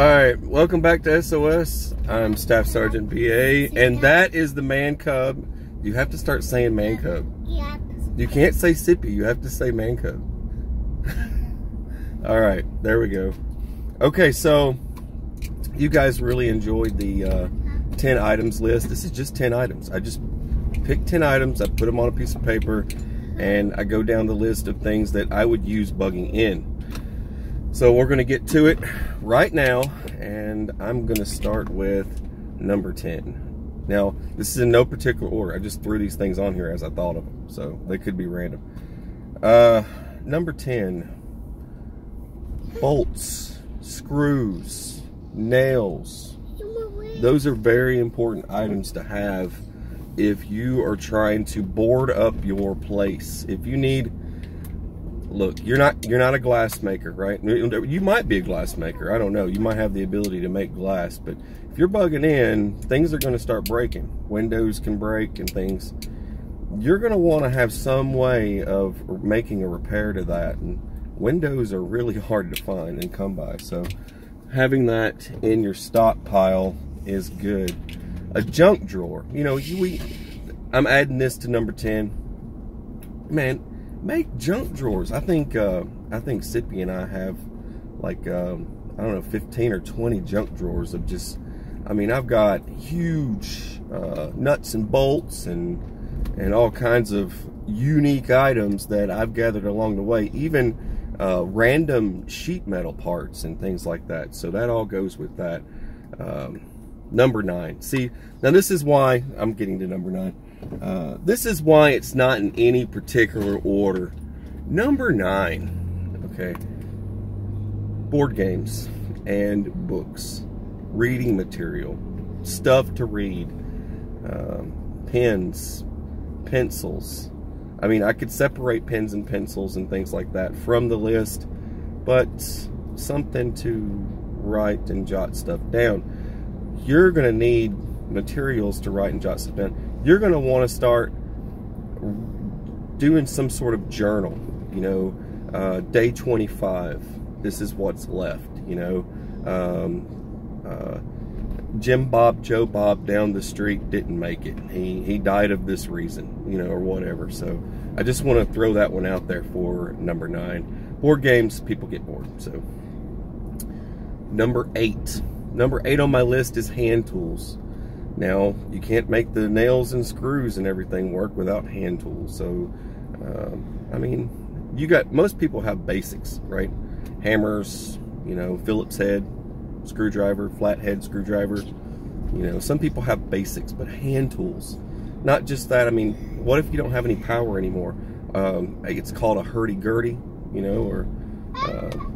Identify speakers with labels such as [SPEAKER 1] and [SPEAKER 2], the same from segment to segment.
[SPEAKER 1] Alright, welcome back to SOS. I'm Staff Sergeant BA, and that is the Man Cub. You have to start saying Man Cub. You can't say Sippy, you have to say Man Cub. Alright, there we go. Okay, so you guys really enjoyed the 10 items list. This is just 10 items. I just pick 10 items, I put them on a piece of paper, and I go down the list of things that I would use bugging in. So we're going to get to it right now, and I'm going to start with number 10. Now, this is in no particular order. I just threw these things on here as I thought of them, so they could be random. Number 10, bolts, screws, nails. Those are very important items to have if you are trying to board up your place. If you need, look, you're not a glass maker, right? You might be a glass maker, I don't know. You might have the ability to make glass, but if you're bugging in, things are going to start breaking. Windows can break and things. You're going to want to have some way of making a repair to that, and windows are really hard to find and come by, so having that in your stockpile is good. A junk drawer, you know, I'm adding this to number 10. Man, make junk drawers. I think Sippy and I have like I don't know, 15 or 20 junk drawers of just, I mean, I've got huge nuts and bolts and all kinds of unique items that I've gathered along the way, even random sheet metal parts and things like that. So that all goes with that. Number 9. See, now this is why I'm getting to number 9. This is why it's not in any particular order. Number 9, okay, board games and books, reading material, stuff to read, pens, pencils. I mean, I could separate pens and pencils and things like that from the list, but something to write and jot stuff down. You're going to need materials to write and jot stuff down. You're going to want to start doing some sort of journal, you know, day 25, this is what's left, you know. Jim Bob, Joe Bob down the street didn't make it. He died of this reason, you know, or whatever. So I just want to throw that one out there for number 9. Board games, people get bored. So number 8. Number 8 on my list is hand tools. Now, you can't make the nails and screws and everything work without hand tools. So, I mean, most people have basics, right? Hammers, you know, Phillips head, screwdriver, flathead screwdriver. You know, some people have basics, but hand tools. Not just that, I mean, what if you don't have any power anymore? It's called a hurdy-gurdy, you know, or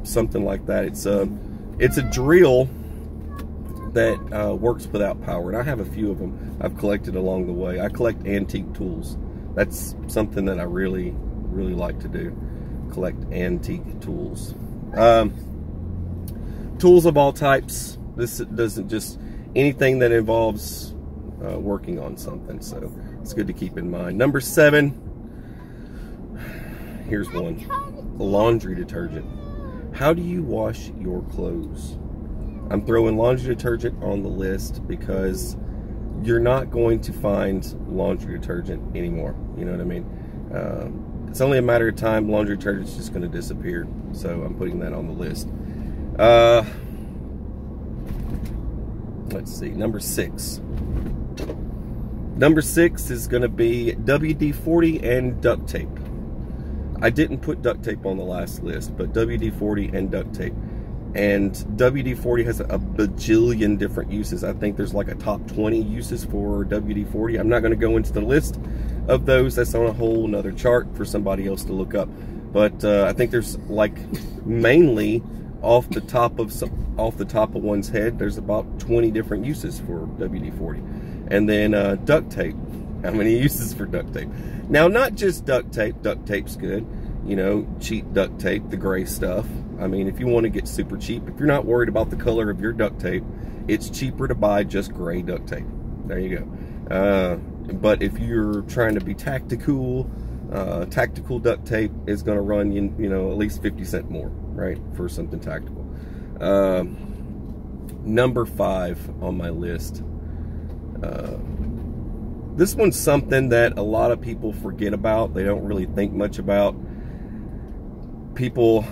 [SPEAKER 1] something like that. It's a drill that works without power, and I have a few of them I've collected along the way. I collect antique tools. That's something that I really like to do, collect antique tools. Tools of all types. This doesn't just anything that involves working on something, so it's good to keep in mind. Number 7, here's one: laundry detergent. How do you wash your clothes? I'm throwing laundry detergent on the list because you're not going to find laundry detergent anymore. You know what I mean? It's only a matter of time. Laundry detergent's just going to disappear. So I'm putting that on the list. Let's see. Number 6. Number 6 is going to be WD-40 and duct tape. I didn't put duct tape on the last list, but WD-40 and duct tape. And WD-40 has a bajillion different uses. I think there's like a top 20 uses for WD-40. I'm not going to go into the list of those. That's on a whole nother chart for somebody else to look up. But I think there's like mainly off the top of one's head, there's about 20 different uses for WD-40. And then duct tape. How many uses for duct tape? Now, not just duct tape. Duct tape's good. You know, cheap duct tape, the gray stuff. I mean, if you want to get super cheap, if you're not worried about the color of your duct tape, it's cheaper to buy just gray duct tape. There you go. But if you're trying to be tactical, tactical duct tape is going to run you know, at least 50 cents more, right, for something tactical. Number 5 on my list. This one's something that a lot of people forget about. They don't really think much about. People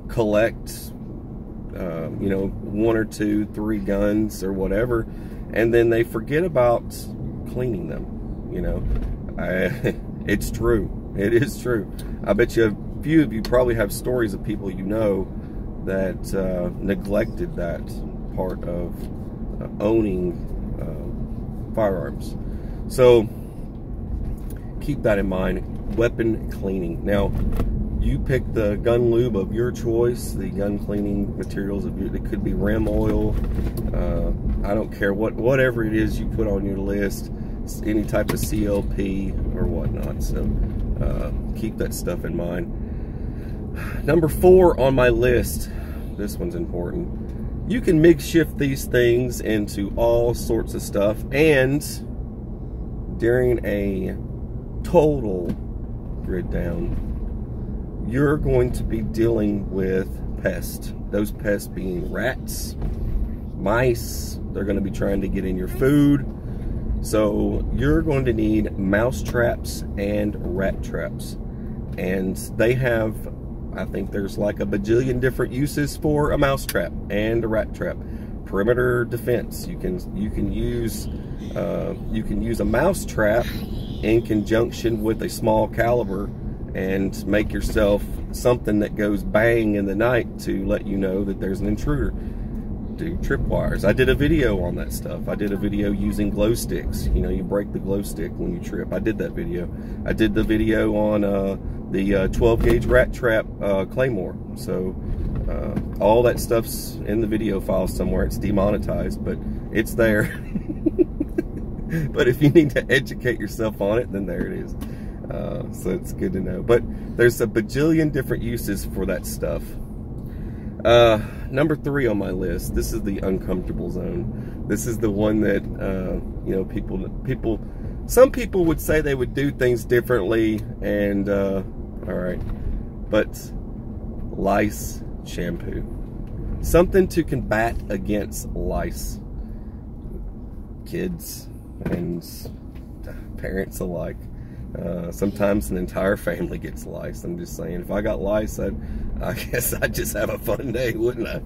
[SPEAKER 1] collect, you know, 1 or 2, 3 guns or whatever, and then they forget about cleaning them. You know, it's true. It is true. I bet you a few of you probably have stories of people you know that neglected that part of owning firearms. So keep that in mind. Weapon cleaning. Now, you pick the gun lube of your choice, the gun cleaning materials of your, it could be rim oil, I don't care, whatever it is you put on your list, any type of CLP or whatnot. So keep that stuff in mind. Number 4 on my list, this one's important. You can makeshift these things into all sorts of stuff, and during a total grid down, you're going to be dealing with pests. Those pests being rats, mice. They're going to be trying to get in your food. So you're going to need mouse traps and rat traps. And they have, I think there's like a bajillion different uses for a mouse trap and a rat trap. Perimeter defense. You can use a mouse trap in conjunction with a small caliber and make yourself something that goes bang in the night to let you know that there's an intruder. Do tripwires. I did a video on that stuff. I did a video using glow sticks. You know, you break the glow stick when you trip. I did that video. I did the video on the 12 gauge rat trap claymore. So all that stuff's in the video file somewhere. It's demonetized, but it's there. But if you need to educate yourself on it, then there it is. So it's good to know. But there's a bajillion different uses for that stuff. Number 3 on my list. This is the uncomfortable zone. This is the one that you know, some people would say they would do things differently, and all right, but lice shampoo, something to combat against lice. Kids and parents alike. Sometimes an entire family gets lice. I'm just saying, if I got lice, I guess I'd just have a fun day, wouldn't I?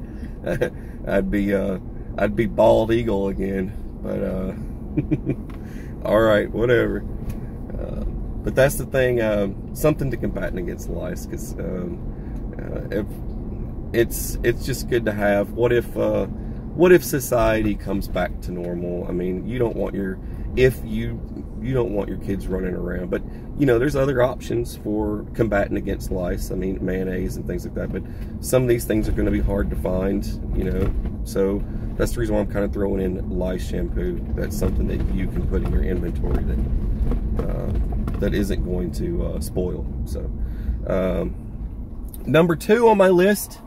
[SPEAKER 1] I'd be bald eagle again. But all right, whatever. But that's the thing. Something to combating against lice, because it's just good to have. What if society comes back to normal? I mean, you don't want your you don't want your kids running around, but you know, there's other options for combating against lice. I mean, mayonnaise and things like that, but some of these things are going to be hard to find, you know, so that's the reason why I'm kind of throwing in lice shampoo. That's something that you can put in your inventory that isn't going to spoil. So number 2 on my list,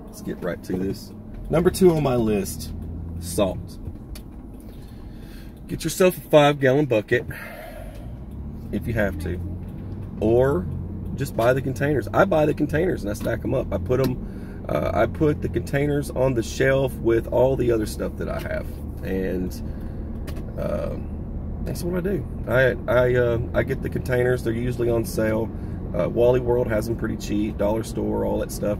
[SPEAKER 1] let's get right to this. Number 2 on my list, salt. Get yourself a 5-gallon bucket if you have to, or just buy the containers. I buy the containers and I stack them up. I put the containers on the shelf with all the other stuff that I have, and that's what I do. I get the containers. They're usually on sale. Wally World has them pretty cheap. Dollar Store, all that stuff.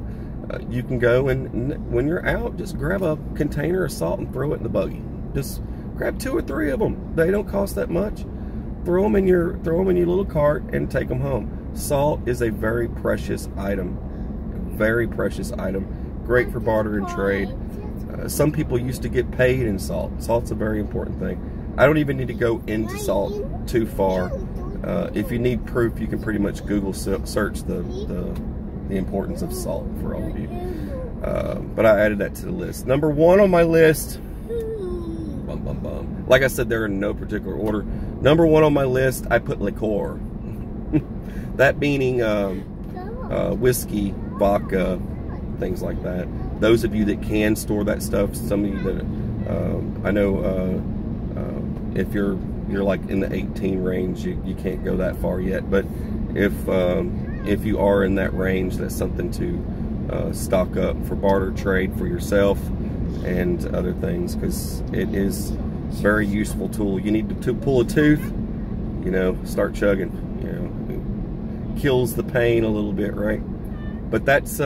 [SPEAKER 1] You can go and when you're out, just grab a container of salt and throw it in the buggy. Just grab 2 or 3 of them. They don't cost that much. Throw them in your little cart and take them home. Salt is a very precious item. Very precious item. Great for barter and trade. Some people used to get paid in salt. Salt's a very important thing. I don't even need to go into salt too far. If you need proof, you can pretty much Google search the importance of salt for all of you. But I added that to the list. Number 1 on my list. Like I said, they're in no particular order. Number 1 on my list, I put liqueur. That meaning whiskey, vodka, things like that. Those of you that can store that stuff, some of you that I know, if you're like in the 18 range, you can't go that far yet. But if you are in that range, that's something to stock up for barter trade for yourself. and other things, because it is a very useful tool. You need to pull a tooth, you know, start chugging, you know, it kills the pain a little bit, right? But that's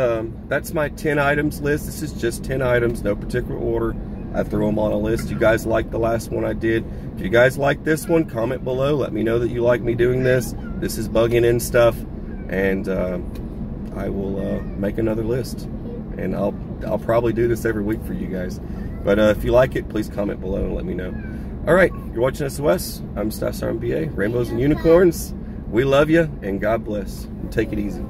[SPEAKER 1] my 10 items list. This is just 10 items, no particular order. I throw them on a list. You guys like the last one I did. If you guys like this one, comment below. Let me know that you like me doing this. This is bugging in stuff, and I will make another list. And I'll probably do this every week for you guys. But if you like it, please comment below and let me know. All right, you're watching SOS. I'm Staff Sergeant BA. Rainbows and unicorns. We love you, and God bless. Take it easy.